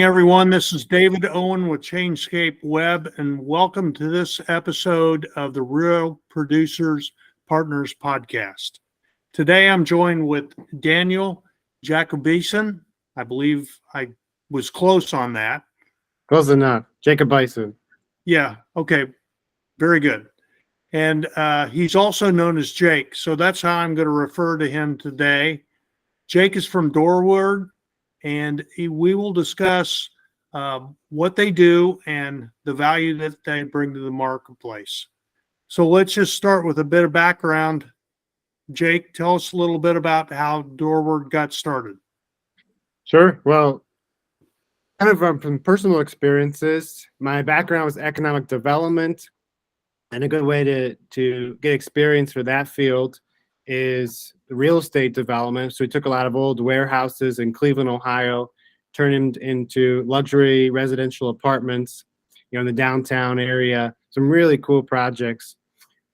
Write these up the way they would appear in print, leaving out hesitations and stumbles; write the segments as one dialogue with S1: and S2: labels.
S1: Everyone. This is David Owen with Changescape Web, and welcome to this episode of the Real Producers Partners podcast. Today, I'm joined with Daniel Jakubisin. I believe I was close on that.
S2: Close enough. Jakubisin.
S1: Yeah, okay, very good. And he's also known as Jake, so that's how I'm going to refer to him today. Jake is from Doorward, and we will discuss what they do and the value that they bring to the marketplace. So let's just start with a bit of background. Jake, tell us a little bit about how Doorward got started.
S2: Sure. Well, kind of from personal experiences, my background was economic development, and a good way to get experience for that field is real estate development. So we took a lot of old warehouses in Cleveland, Ohio, turned them into luxury residential apartments, in the downtown area. Some really cool projects.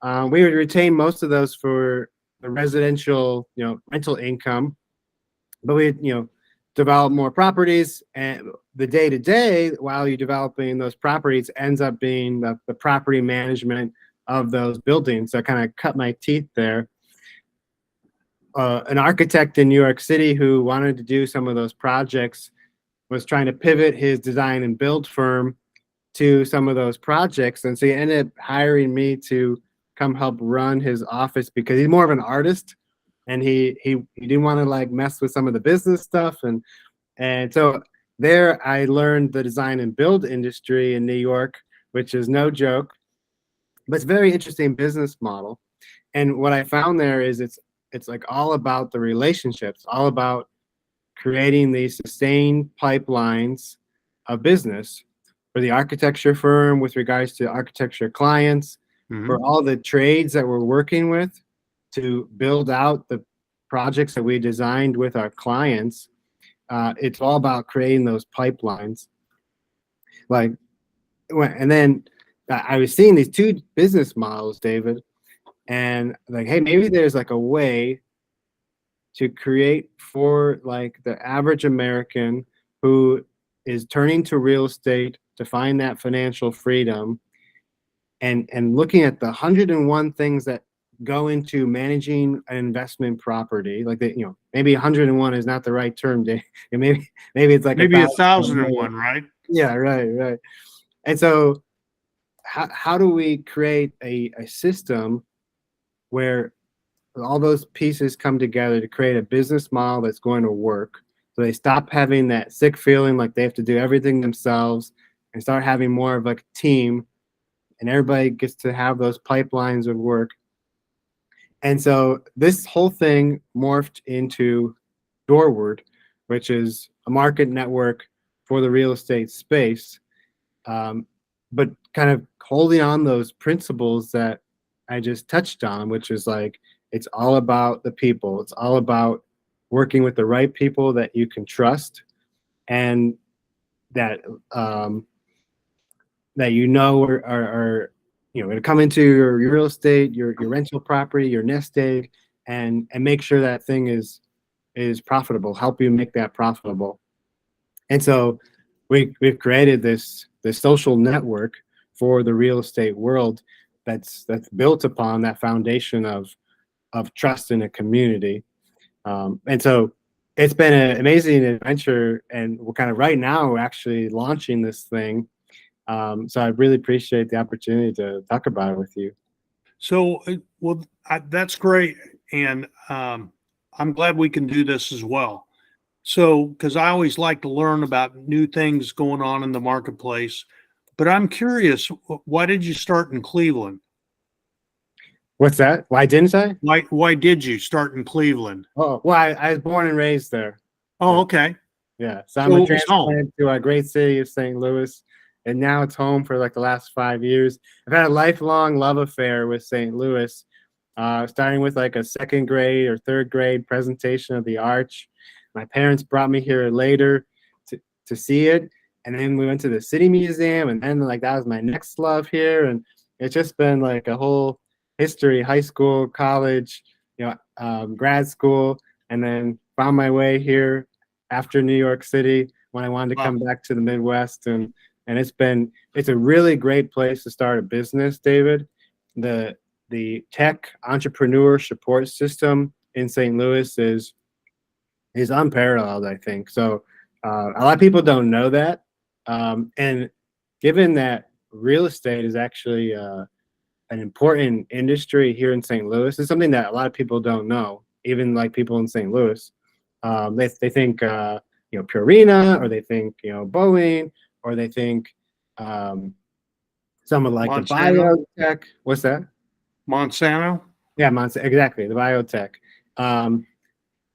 S2: We would retain most of those for the residential, rental income, but we, develop more properties, and the day-to-day while you're developing those properties ends up being the property management of those buildings. So I kind of cut my teeth there. An architect in New York City who wanted to do some of those projects was trying to pivot his design and build firm to some of those projects. And so he ended up hiring me to come help run his office because he's more of an artist, and he didn't want to mess with some of the business stuff. And so there I learned the design and build industry in New York, which is no joke, but it's a very interesting business model. And what I found there is it's all about the relationships, all about creating these sustained pipelines of business for the architecture firm with regards to architecture clients, for all the trades that we're working with to build out the projects that we designed with our clients. It's all about creating those pipelines. And then I was seeing these two business models, David, and hey, maybe there's a way to create for the average American who is turning to real estate to find that financial freedom, and looking at the 101 things that go into managing an investment property. Maybe 101 is not the right term. Maybe it's
S1: maybe 1,001, right?
S2: Yeah, right. And so how do we create a system where all those pieces come together to create a business model that's going to work, so they stop having that sick feeling like they have to do everything themselves and start having more of a team, and everybody gets to have those pipelines of work. And so this whole thing morphed into Doorward, which is a market network for the real estate space, but kind of holding on those principles that I just touched on, which is it's all about the people. It's all about working with the right people that you can trust, and that are going to come into your real estate, your rental property, your nest egg, and make sure that thing is profitable. Help you make that profitable. And so we've created this social network for the real estate world that's built upon that foundation of trust in a community. And so it's been an amazing adventure, and we're kind of right now actually launching this thing. So I really appreciate the opportunity to talk about it with you.
S1: So, that's great. And I'm glad we can do this as well. So, because I always like to learn about new things going on in the marketplace. But I'm curious, why did you start in Cleveland?
S2: What's that? Why didn't I?
S1: Why did you start in Cleveland?
S2: Oh, well, I was born and raised there.
S1: Oh, okay.
S2: Yeah. So I'm a transplant to a great city of St. Louis, and now it's home for the last 5 years. I've had a lifelong love affair with St. Louis, starting with a second grade or third grade presentation of the Arch. My parents brought me here later to see it, and then we went to the City Museum, and then that was my next love here, and it's just been a whole history: high school, college, grad school, and then found my way here after New York City when I wanted to
S1: Wow.
S2: come back to the Midwest, and it's a really great place to start a business, David. The tech entrepreneur support system in St. Louis is unparalleled, I think. So a lot of people don't know that, and given that real estate is actually an important industry here in St. Louis, it's something that a lot of people don't know. Even like people in St. Louis, they think Purina, or they think Boeing, or they think someone like the
S1: Monsanto.
S2: biotech. What's that?
S1: Monsanto.
S2: Yeah, exactly, the biotech. Um,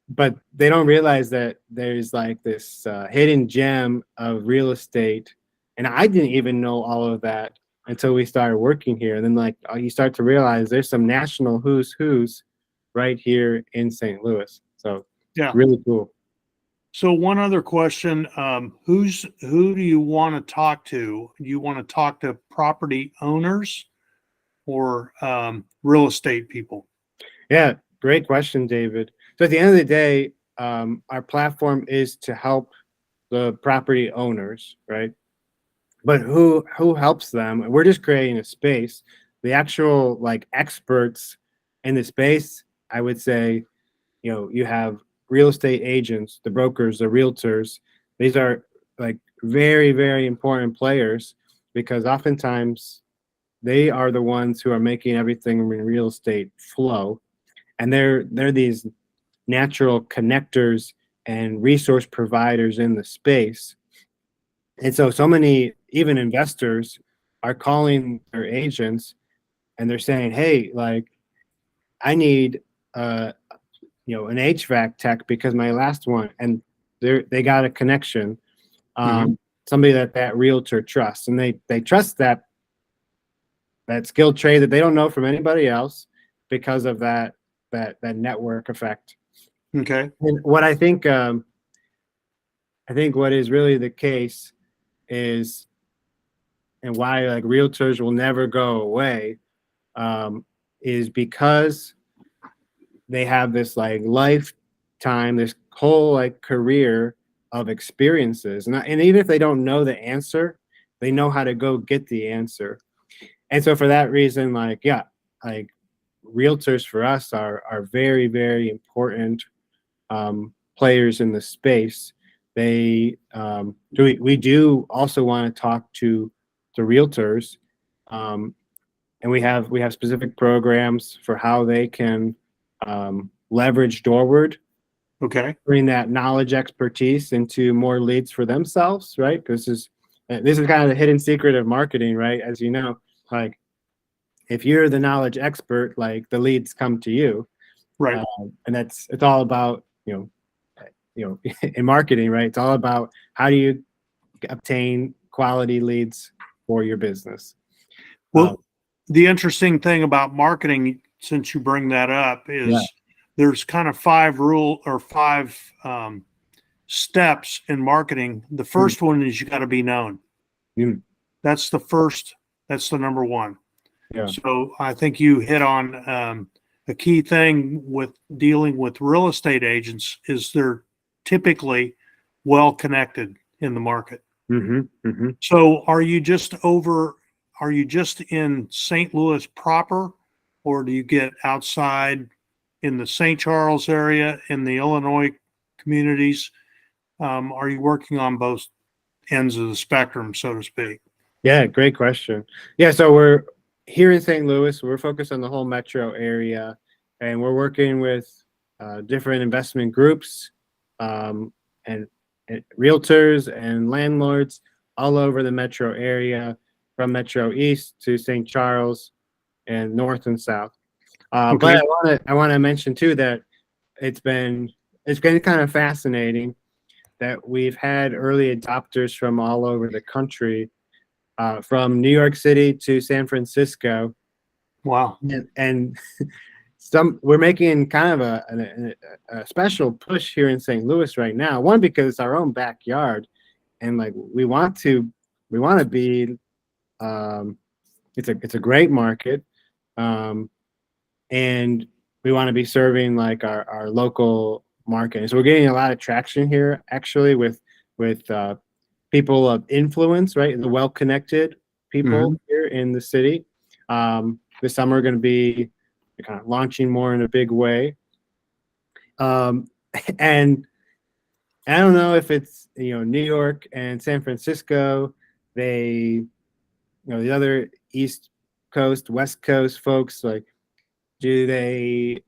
S2: but they don't realize that there's like this hidden gem of real estate, and I didn't even know all of that until we started working here. And then you start to realize there's some national who's right here in St. Louis. So
S1: Yeah.
S2: really cool.
S1: So one other question, who do you want to talk to? Do you want to talk to property owners or real estate people?
S2: Yeah, great question, David. So at the end of the day, our platform is to help the property owners, right? But who helps them? We're just creating a space. The actual like experts in the space, I would say, you have real estate agents, the brokers, the realtors. These are like very, very important players, because oftentimes they are the ones who are making everything in real estate flow, and they're these natural connectors and resource providers in the space. And so many even investors are calling their agents, and they're saying, hey, like, I need an HVAC tech because my last one, and they got a connection,
S1: Mhm.
S2: somebody that realtor trusts, and they trust that skilled trade that they don't know from anybody else, because of that network effect.
S1: Okay.
S2: And what I think what is really the case is, and why like realtors will never go away, is because they have this like lifetime, this whole like career of experiences, and even if they don't know the answer, they know how to go get the answer. And so for that reason, like, yeah, like realtors for us are very, very important players in the space. We do also want to talk to the realtors, um, and we have specific programs for how they can leverage Doorward,
S1: Okay.
S2: bring that knowledge expertise into more leads for themselves, right? Because this is kind of the hidden secret of marketing, right? As you know, like, if you're the knowledge expert, like, the leads come to you,
S1: Right.
S2: and it's all about in marketing, right? It's all about how do you obtain quality leads for your business.
S1: Well, the interesting thing about marketing, since you bring that up,
S2: Yeah.
S1: is there's kind of five steps in marketing. The first one is you got to be known.
S2: Mm,
S1: That's the first. That's the number one.
S2: yeah.
S1: So I think you hit on a key thing with dealing with real estate agents is they're typically well connected in the market.
S2: Mm-hmm, mm-hmm.
S1: So are you just in St. Louis proper, or do you get outside in the St. Charles area, in the Illinois communities? Are you working on both ends of the spectrum, so to speak?
S2: Yeah, great question. Yeah, so we're here in St. Louis. We're focused on the whole metro area, and we're working with different investment groups, um, and, and realtors and landlords all over the metro area, from Metro East to St. Charles, and north and south. But
S1: Okay.
S2: I want to mention too that it's been kind of fascinating that we've had early adopters from all over the country, from New York City to San Francisco,
S1: Wow.
S2: and we're making kind of a special push here in St. Louis right now. One, because it's our own backyard, and like we want to be. It's a great market, and we want to be serving like our local market. And so we're getting a lot of traction here, actually, with with people of influence, right? The well-connected people here in the city. This summer, going to be kind of launching more in a big way. And I don't know if it's, New York and San Francisco, the other East Coast, West Coast folks, like, do they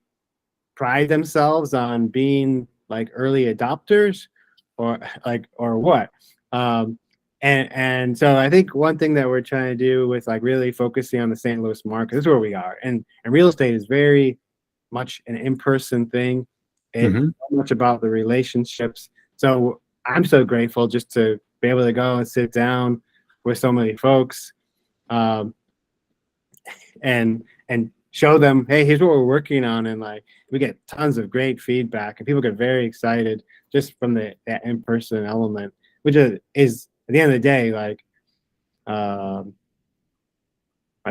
S2: pride themselves on being like early adopters or what? And so I think one thing that we're trying to do with like really focusing on the St. Louis market, this is where we are. And real estate is very much an in-person thing. It's so much about the relationships. So I'm so grateful just to be able to go and sit down with so many folks, and show them, hey, here's what we're working on, and like we get tons of great feedback, and people get very excited just from that in-person element, which is at the end of the day, like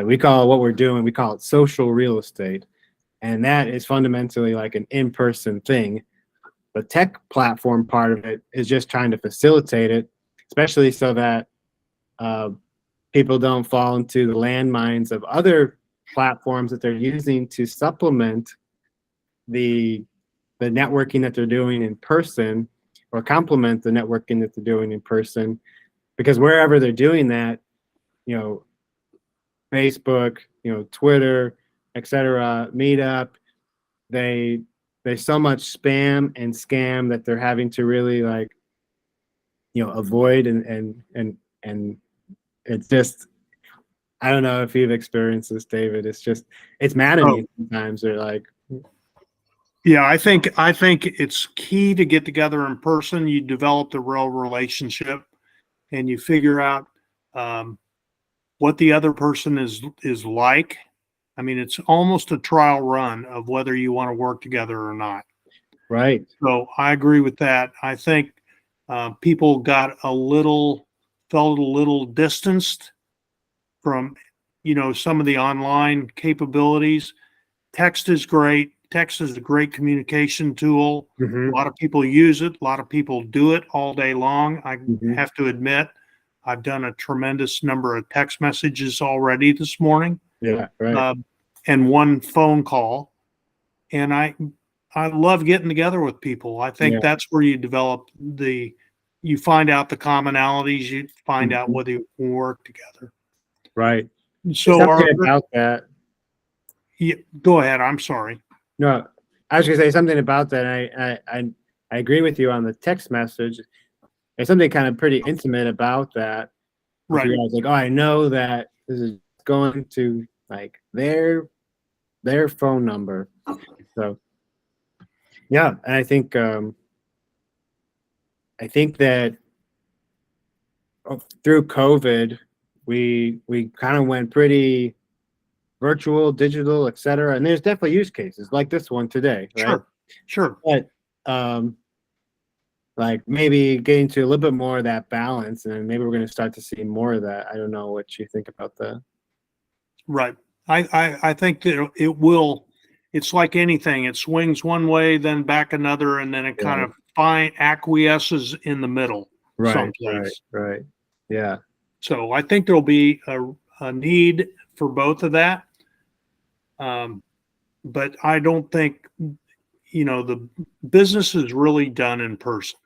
S2: we call what we're doing, we call it social real estate, and that is fundamentally like an in-person thing. The tech platform part of it is just trying to facilitate it, especially so that people don't fall into the landmines of other platforms that they're using to supplement the networking that they're doing in person, or complement the networking that they're doing in person. Because wherever they're doing that, Facebook, Twitter, etc., Meetup, there's so much spam and scam that they're having to really like, avoid, and it's just, I don't know if you've experienced this, David. It's maddening sometimes. They're like,
S1: yeah, I think it's key to get together in person. You develop the real relationship, and you figure out what the other person is like. I mean, it's almost a trial run of whether you want to work together or not.
S2: right.
S1: So I agree with that. I think people felt a little distanced from, some of the online capabilities. Text is great. Text is a great communication tool. A lot of people use it. A lot of people do it all day long. I have to admit, I've done a tremendous number of text messages already this morning.
S2: Yeah, right.
S1: And one phone call. And I love getting together with people. I think that's where you develop you find out the commonalities, you find out whether you can work together.
S2: Right.
S1: So
S2: something about that.
S1: Yeah, go ahead. I'm sorry.
S2: No, I was gonna say something about that. I agree with you on the text message. There's something kind of pretty intimate about that.
S1: Right.
S2: You guys like, oh, I know that this is going to like their phone number. So yeah, and I think that through COVID, we kind of went pretty virtual, digital, etc. And there's definitely use cases like this one today, right?
S1: Sure.
S2: But like maybe getting to a little bit more of that balance, and maybe we're going to start to see more of that. I don't know what you think about that.
S1: Right. I think that it will. It's like anything. It swings one way, then back another, and then it kind of acquiesces in the middle.
S2: Right.
S1: Someplace.
S2: Right. Yeah.
S1: So I think there'll be a need for both of that. But I don't think, the business is really done in person.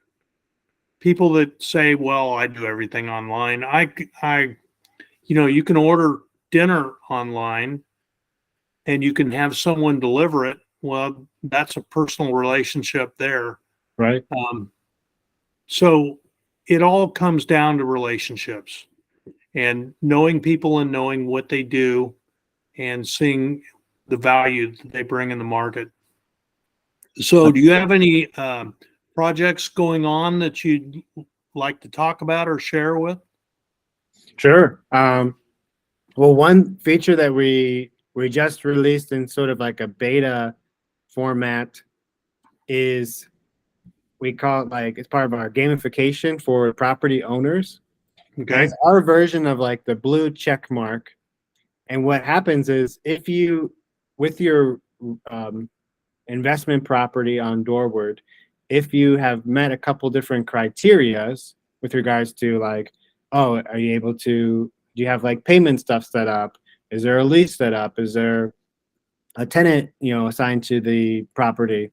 S1: People that say, well, I do everything online. You can order dinner online and you can have someone deliver it. Well, that's a personal relationship there.
S2: Right.
S1: So it all comes down to relationships and knowing people and knowing what they do and seeing the value that they bring in the market. So do you have any projects going on that you'd like to talk about or share with?
S2: Sure. Well, one feature that we just released in sort of like a beta format is, we call it like, it's part of our gamification for property owners.
S1: Okay.
S2: It's our version of like the blue check mark. And what happens is, if you, with your investment property on Doorward, if you have met a couple different criterias, with regards to like, oh, are you able to, do you have like payment stuff set up? Is there a lease set up? Is there a tenant, assigned to the property?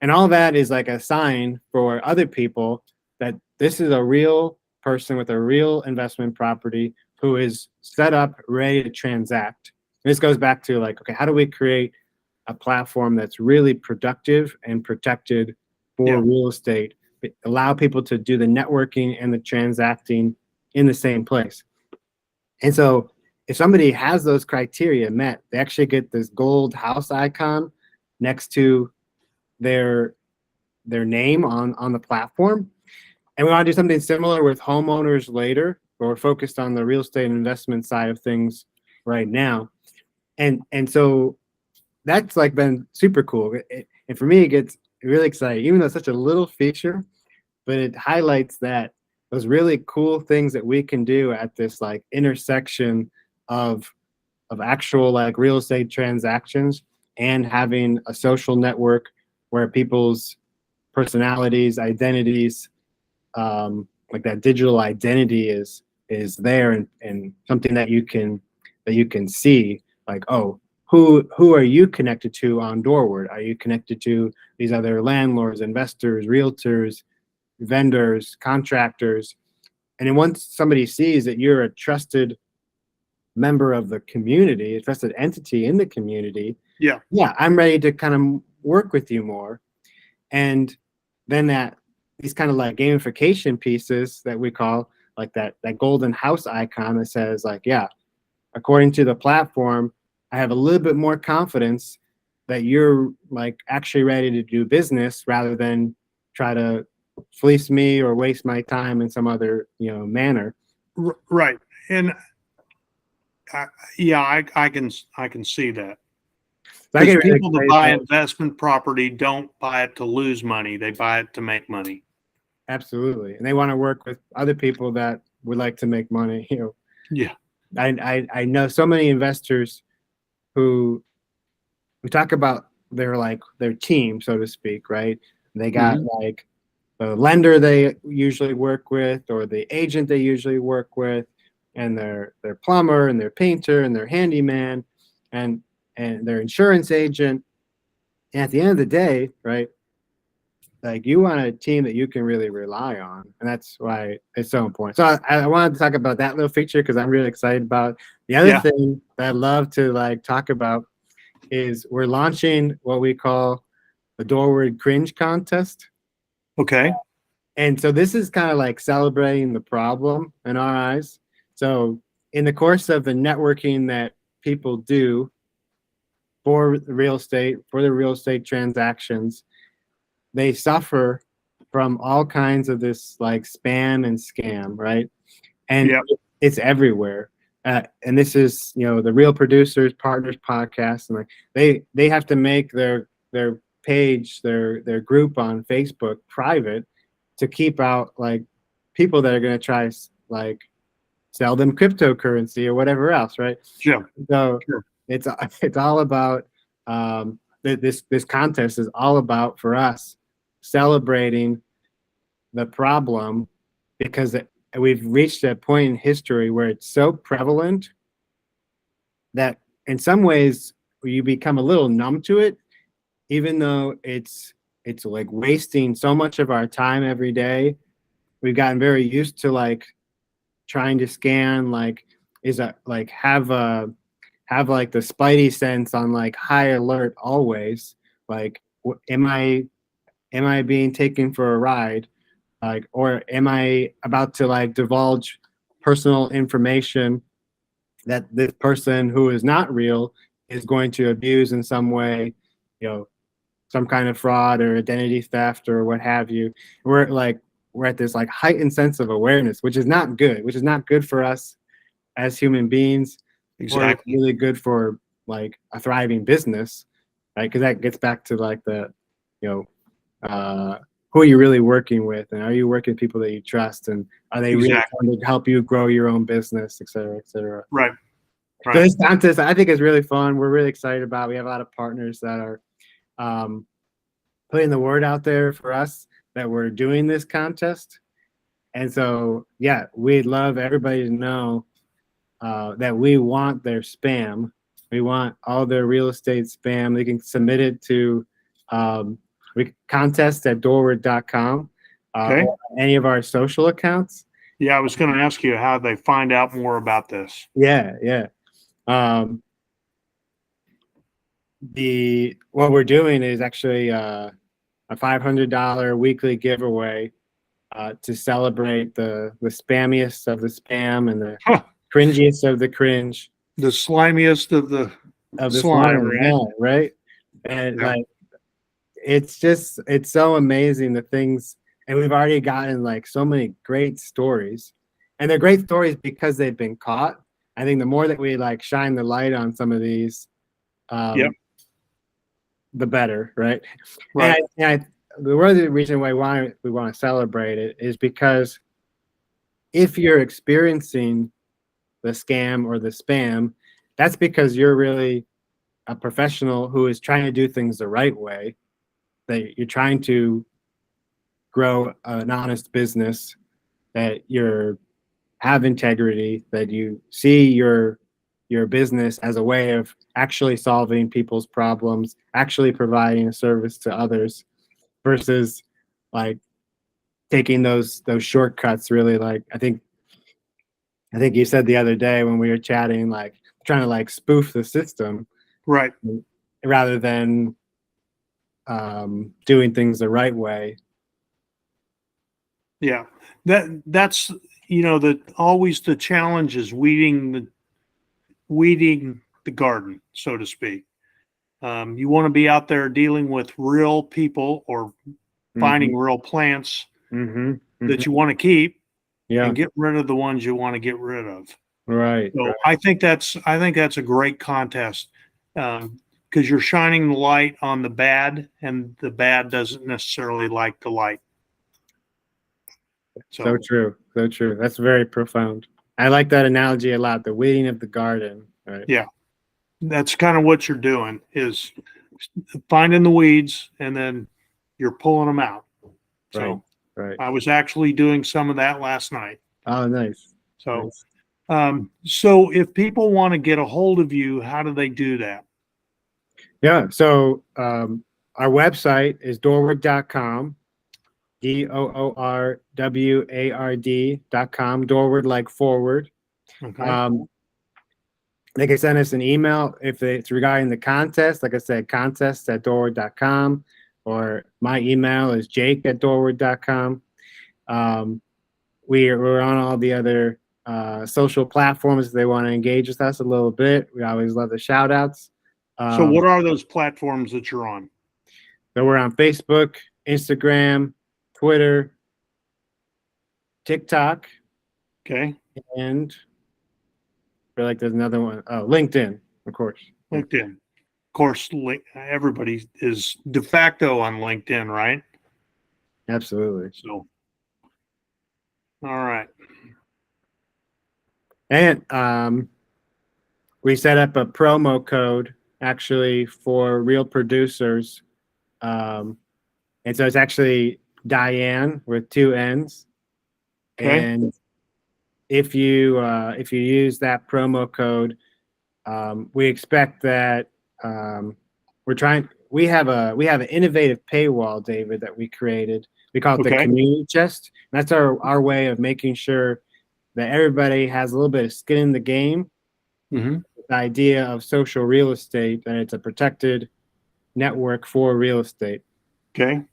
S2: And all that is like a sign for other people that this is a real person with a real investment property who is set up, ready to transact. And this goes back to like, okay, how do we create a platform that's really productive and protected for real estate, allow people to do the networking and the transacting in the same place? And so if somebody has those criteria met, they actually get this gold house icon next to their name on the platform. And we want to do something similar with homeowners later, but we're focused on the real estate investment side of things right now. And so that's like been super cool. And for me, it gets really exciting, even though it's such a little feature, but it highlights that those really cool things that we can do at this like intersection of actual like real estate transactions and having a social network where people's personalities, identities, like that digital identity is there, and something that you can see, like, oh, who are you connected to on Doorward? Are you connected to these other landlords, investors, realtors, vendors, contractors? And then once somebody sees that you're a trusted member of the community, a trusted entity in the community,
S1: Yeah.
S2: I'm ready to kind of work with you more. And then these kind of like gamification pieces that we call like that golden house icon that says like, yeah, according to the platform, I have a little bit more confidence that you're like actually ready to do business rather than try to fleece me or waste my time in some other manner.
S1: Right. And I can see that. Because people that buy investment property don't buy it to lose money; they buy it to make money.
S2: Absolutely, and they want to work with other people that would like to make money.
S1: Yeah.
S2: I know so many investors who we talk about their team, so to speak, right? They got like the lender they usually work with, or the agent they usually work with, and their plumber and their painter and their handyman and their insurance agent. And at the end of the day, right, like you want a team that you can really rely on, and that's why it's so important. So I wanted to talk about that little feature because I'm really excited about the other thing that I'd love to like talk about is we're launching what we call the Doorward Cringe Contest.
S1: Okay.
S2: And so this is kind of like celebrating the problem in our eyes. So in the course of the networking that people do for the real estate transactions, they suffer from all kinds of this like spam and scam, right? And it's everywhere. And this is, the Real Producers Partners podcast, and like they have to make their page, their group on Facebook private to keep out like people that are going to try like sell them cryptocurrency or whatever else, right?
S1: Sure.
S2: So it's all about this contest is all about for us celebrating the problem, because we've reached a point in history where it's so prevalent that in some ways you become a little numb to it, even though it's like wasting so much of our time every day. We've gotten very used to like trying to scan, like have like the spidey sense on like high alert always, like am I being taken for a ride, like, or am I about to like divulge personal information that this person who is not real is going to abuse in some way, some kind of fraud or identity theft or what have you. We're at this like heightened sense of awareness, which is not good for us as human beings.
S1: Exactly.
S2: Or it's really good for like a thriving business, right? Because that gets back to like the, who are you really working with, and are you working with people that you trust, and are they really trying to help you grow your own business, et cetera, et cetera.
S1: Right.
S2: So this contest, I think, is really fun. We're really excited about it. We have a lot of partners that are putting the word out there for us that we're doing this contest. And so, yeah, we'd love everybody to know that we want their spam. We want all their real estate spam. They can submit it to contest at doorward.com
S1: Okay.
S2: or any of our social accounts.
S1: Yeah, I was going to ask you how they find out more about this.
S2: Yeah, yeah. What we're doing is actually a $500 weekly giveaway to celebrate the spammiest of the spam and the cringiest of the cringe.
S1: The slimiest of the slime, right?
S2: Yeah, right. And
S1: Yeah.
S2: like, it's so amazing the things, and we've already gotten like so many great stories, and they're great stories because they've been caught. I think the more that we like shine the light on some of these,
S1: Yep.
S2: the better, right?
S1: Right.
S2: The reason why we want to celebrate it is because if you're experiencing the scam or the spam, that's because you're really a professional who is trying to do things the right way, that you're trying to grow an honest business, that you have integrity, that you see your business as a way of actually solving people's problems, actually providing a service to others, versus like taking those shortcuts. Really, like I think you said the other day when we were chatting, like trying to like spoof the system,
S1: Right.
S2: rather than doing things the right way.
S1: Yeah. That's always the challenge is weeding the garden, so to speak. You want to be out there dealing with real people or finding real plants that you want to keep, and get rid of the ones you want to get rid of.
S2: Right.
S1: So I think that's a great contest, because you're shining the light on the bad, and the bad doesn't necessarily like the light.
S2: So true. So true. That's very profound. I like that analogy a lot. The weeding of the garden. Right.
S1: Yeah. That's kind of what you're doing, is finding the weeds and then you're pulling them out. So
S2: right.
S1: I was actually doing some of that last night.
S2: Oh, nice.
S1: So,
S2: nice.
S1: So if people want to get a hold of you, how do they do that?
S2: Yeah. So our website is doorward.com, DOORWARD.com, Doorward like forward.
S1: Okay.
S2: They can send us an email if it's regarding the contest. Like I said, contest at doorward.com, or my email is jake@doorward.com. We're on all the other social platforms if they want to engage with us a little bit. We always love the shout outs.
S1: So what are those platforms that you're on?
S2: So we're on Facebook, Instagram, Twitter, TikTok.
S1: Okay.
S2: And I feel like there's another one. Oh, LinkedIn, of course.
S1: LinkedIn. Of course, everybody is de facto on LinkedIn, right?
S2: Absolutely.
S1: So, all right.
S2: And we set up a promo code actually for real producers. And so it's actually Diane with 2 N's.
S1: Okay.
S2: And if you use that promo code, we expect that we have an innovative paywall, David, that we created. We call it the community chest. And that's our way of making sure that everybody has a little bit of skin in the game.
S1: Mm-hmm.
S2: The idea of social real estate, and it's a protected network for real estate.
S1: Okay.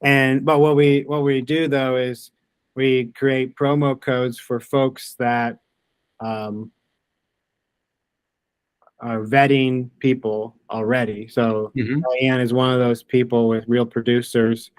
S2: But what we do though is we create promo codes for folks that are vetting people already. So Diane is one of those people with real producers,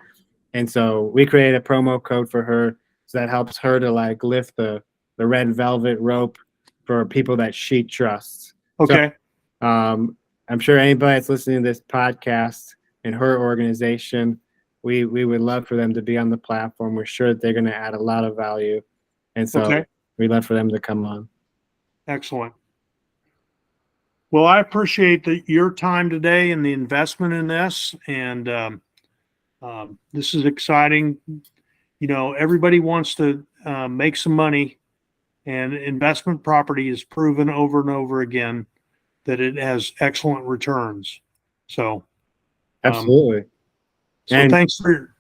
S2: and so we create a promo code for her, so that helps her to like lift the red velvet rope for people that she trusts.
S1: Okay.
S2: So, I'm sure anybody that's listening to this podcast in her organization, we would love for them to be on the platform. We're sure that they're going to add a lot of value, and so we'd love for them to come on.
S1: Excellent. Well, I appreciate your time today and the investment in this, and this is exciting. Everybody wants to make some money. And investment property is proven over and over again that it has excellent returns. So,
S2: Absolutely.
S1: so
S2: And
S1: thanks for.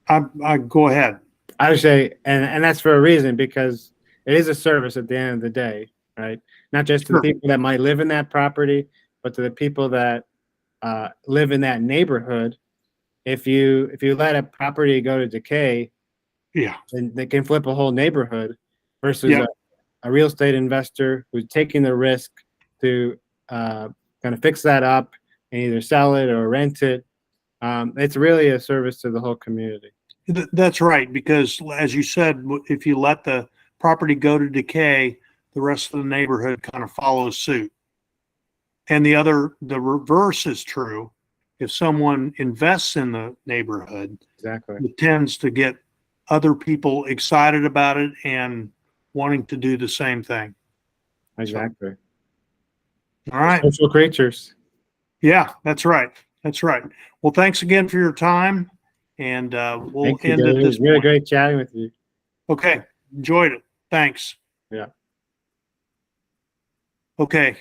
S1: I go ahead.
S2: I would say, and that's for a reason, because it is a service at the end of the day, right? Not just to the
S1: Sure.
S2: people that might live in that property, but to the people that live in that neighborhood. If you let a property go to decay,
S1: Yeah.
S2: then they can flip a whole neighborhood versus
S1: Yeah.
S2: a real estate investor who's taking the risk to kind of fix that up and either sell it or rent it. It's really a service to the whole community.
S1: That's right. Because as you said, if you let the property go to decay, the rest of the neighborhood kind of follows suit. And the reverse is true. If someone invests in the neighborhood,
S2: Exactly.
S1: it tends to get other people excited about it and wanting to do the same thing.
S2: Exactly.
S1: All right.
S2: Social creatures.
S1: Yeah, that's right. That's right. Well, thanks again for your time. And we'll
S2: Thank you,
S1: end
S2: David.
S1: at
S2: It
S1: this
S2: was really
S1: point.
S2: great chatting with you.
S1: Okay. Enjoyed it. Thanks.
S2: Yeah.
S1: Okay.